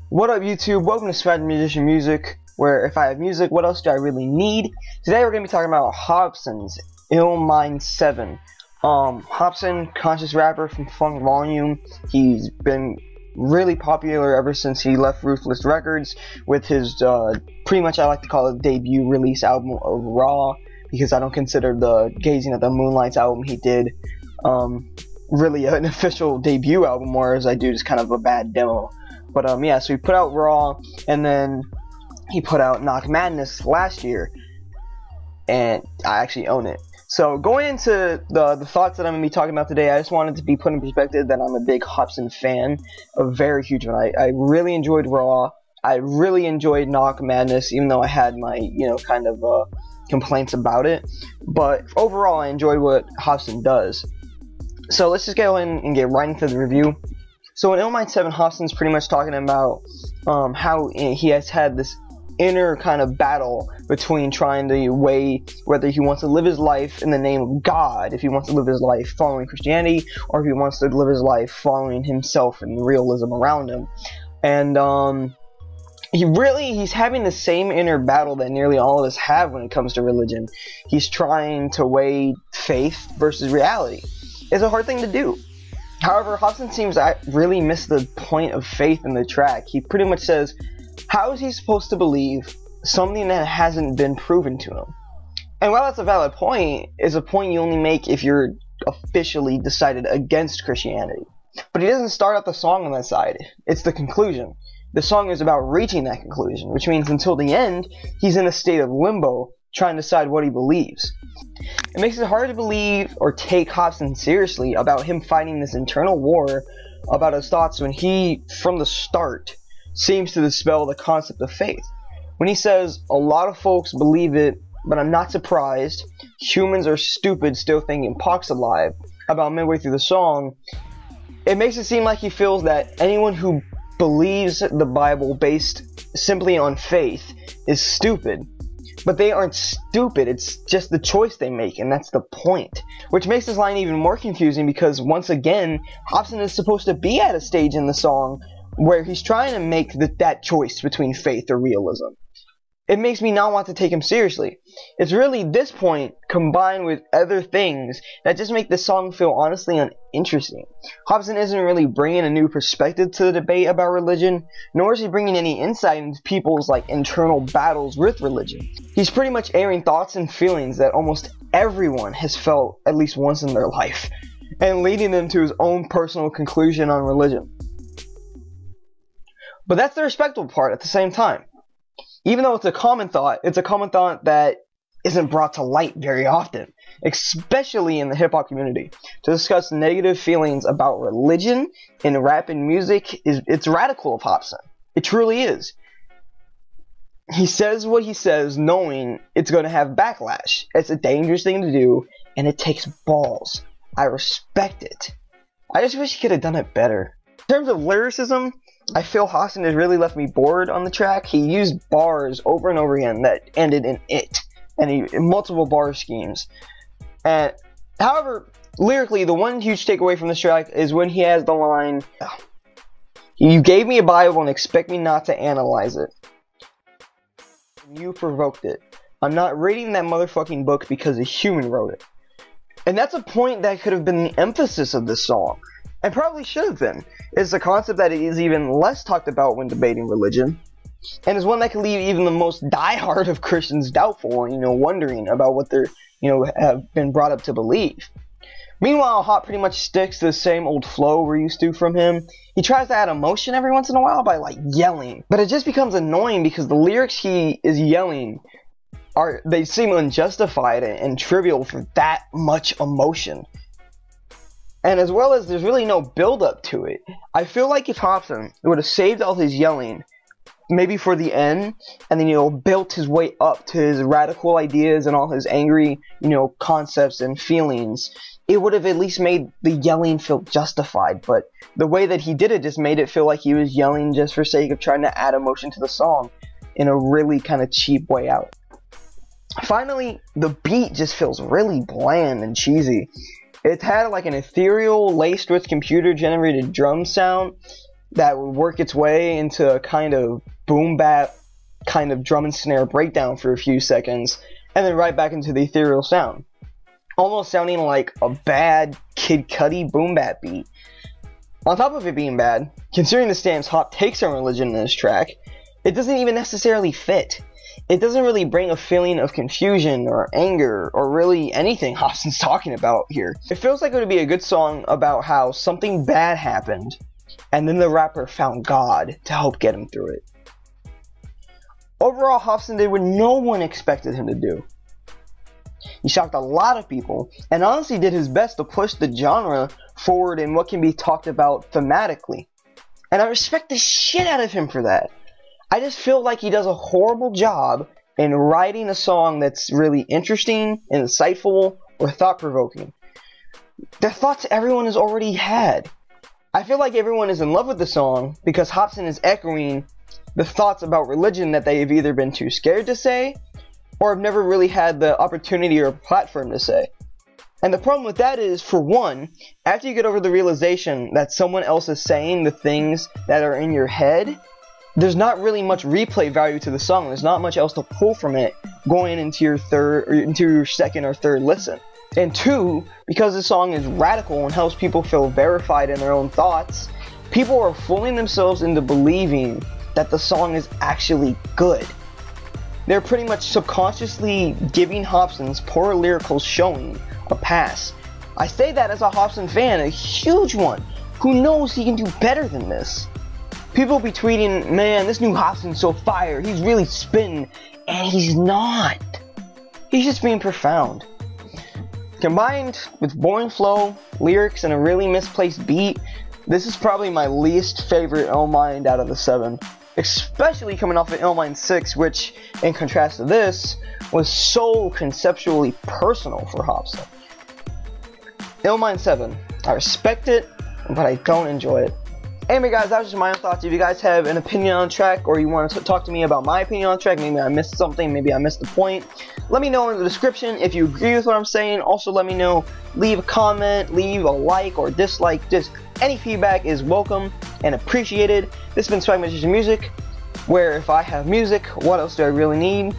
What up, YouTube? Welcome to Smash Musician Music, where if I have music, what else do I really need? Today we're going to be talking about Hopsin's Ill Mind 7. Hopsin, conscious rapper from Funk Volume. He's been really popular ever since he left Ruthless Records with his, pretty much I like to call it debut release album of Raw, because I don't consider the Gazing at the Moonlights album he did, really an official debut album, whereas I do just kind of a bad demo. But yeah, so he put out Raw, and then he put out Knock Madness last year, and I actually own it. So going into the thoughts that I'm going to be talking about today, I just wanted to be put in perspective that I'm a big Hopsin fan, a very huge one. I really enjoyed Raw. I really enjoyed Knock Madness, even though I had my, kind of complaints about it. But overall, I enjoyed what Hopsin does. So let's just go in and get right into the review. So in Ill Mind 7, Hopsin's pretty much talking about how he has had this inner kind of battle between trying to weigh whether he wants to live his life in the name of God, if he wants to live his life following Christianity, or if he wants to live his life following himself and realism around him. And he's having the same inner battle that nearly all of us have when it comes to religion. He's trying to weigh faith versus reality. It's a hard thing to do. However, Hopsin seems to really miss the point of faith in the track. He pretty much says, how is he supposed to believe something that hasn't been proven to him? And while that's a valid point, it's a point you only make if you're officially decided against Christianity. But he doesn't start out the song on that side. It's the conclusion. The song is about reaching that conclusion, which means until the end, he's in a state of limbo, trying to decide what he believes. It makes it hard to believe or take Hopsin seriously about him fighting this internal war about his thoughts when he, from the start, seems to dispel the concept of faith. When he says, a lot of folks believe it, but I'm not surprised, humans are stupid still thinking Pac's alive, about midway through the song, it makes it seem like he feels that anyone who believes the Bible based simply on faith is stupid. But they aren't stupid, it's just the choice they make, and that's the point. Which makes this line even more confusing because, once again, Hopsin is supposed to be at a stage in the song where he's trying to make that choice between faith or realism. It makes me not want to take him seriously. It's really this point, combined with other things, that just make this song feel honestly uninteresting. Hopsin isn't really bringing a new perspective to the debate about religion, nor is he bringing any insight into people's internal battles with religion. He's pretty much airing thoughts and feelings that almost everyone has felt at least once in their life, and leading them to his own personal conclusion on religion. But that's the respectable part at the same time. Even though it's a common thought that isn't brought to light very often, especially in the hip-hop community. To discuss negative feelings about religion in rap and music, it's radical of Hopsin. It truly is. He says what he says knowing it's going to have backlash. It's a dangerous thing to do, and it takes balls. I respect it. I just wish he could have done it better. In terms of lyricism, I feel Hopsin has really left me bored on the track. He used bars over and over again that ended in it, and multiple bar schemes. And however, lyrically, the one huge takeaway from this track is when he has the line, "You gave me a Bible and expect me not to analyze it. You provoked it. I'm not reading that motherfucking book because a human wrote it." And that's a point that could have been the emphasis of this song. And probably should have been. It's a concept that is even less talked about when debating religion, and is one that can leave even the most diehard of Christians doubtful and, wondering about what they're, have been brought up to believe. Meanwhile, Hop pretty much sticks to the same old flow we're used to from him. He tries to add emotion every once in a while by, yelling, but it just becomes annoying because the lyrics he is yelling they seem unjustified and trivial for that much emotion. And as well as there's really no build up to it. I feel like if Hopsin would have saved all his yelling, maybe for the end, and then, built his way up to his radical ideas and all his angry, concepts and feelings, it would have at least made the yelling feel justified. But the way that he did it just made it feel like he was yelling just for sake of trying to add emotion to the song in a really kind of cheap way out. Finally, the beat just feels really bland and cheesy. It had an ethereal, laced with computer-generated drum sound, that would work its way into a kind of boom bap, kind of drum and snare breakdown for a few seconds, and then right back into the ethereal sound. Almost sounding like a bad Kid Cudi boom bap beat. On top of it being bad, considering the stance Hop takes on religion in this track, it doesn't even necessarily fit. It doesn't really bring a feeling of confusion or anger or really anything Hopsin's talking about here. It feels like it would be a good song about how something bad happened and then the rapper found God to help get him through it. Overall, Hopsin did what no one expected him to do. He shocked a lot of people and honestly did his best to push the genre forward in what can be talked about thematically. And I respect the shit out of him for that. I just feel like he does a horrible job in writing a song that's really interesting, insightful, or thought-provoking. They're thoughts everyone has already had. I feel like everyone is in love with the song because Hopsin is echoing the thoughts about religion that they have either been too scared to say or have never really had the opportunity or platform to say. And the problem with that is, for one, after you get over the realization that someone else is saying the things that are in your head, there's not really much replay value to the song. There's not much else to pull from it going into your second or third listen. And two, because the song is radical and helps people feel verified in their own thoughts, people are fooling themselves into believing that the song is actually good. They're pretty much subconsciously giving Hopsin's poor lyrical showing a pass. I say that as a Hopsin fan, a huge one, who knows he can do better than this. People be tweeting, man, this new Hopsin's so fire, he's really spitting, and he's not. He's just being profound. Combined with boring flow, lyrics, and a really misplaced beat, this is probably my least favorite Ill Mind out of the 7. Especially coming off of Ill Mind 6, which, in contrast to this, was so conceptually personal for Hopsin. Ill Mind 7. I respect it, but I don't enjoy it. Anyway guys, that was just my own thoughts. If you guys have an opinion on the track, or you want to talk to me about my opinion on the track, maybe I missed something, maybe I missed the point, let me know in the description. If you agree with what I'm saying, also let me know. Leave a comment, leave a like or dislike. Just any feedback is welcome and appreciated. This has been Swag Magician Music, where if I have music, what else do I really need?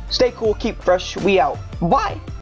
Stay cool, keep fresh, we out. Bye!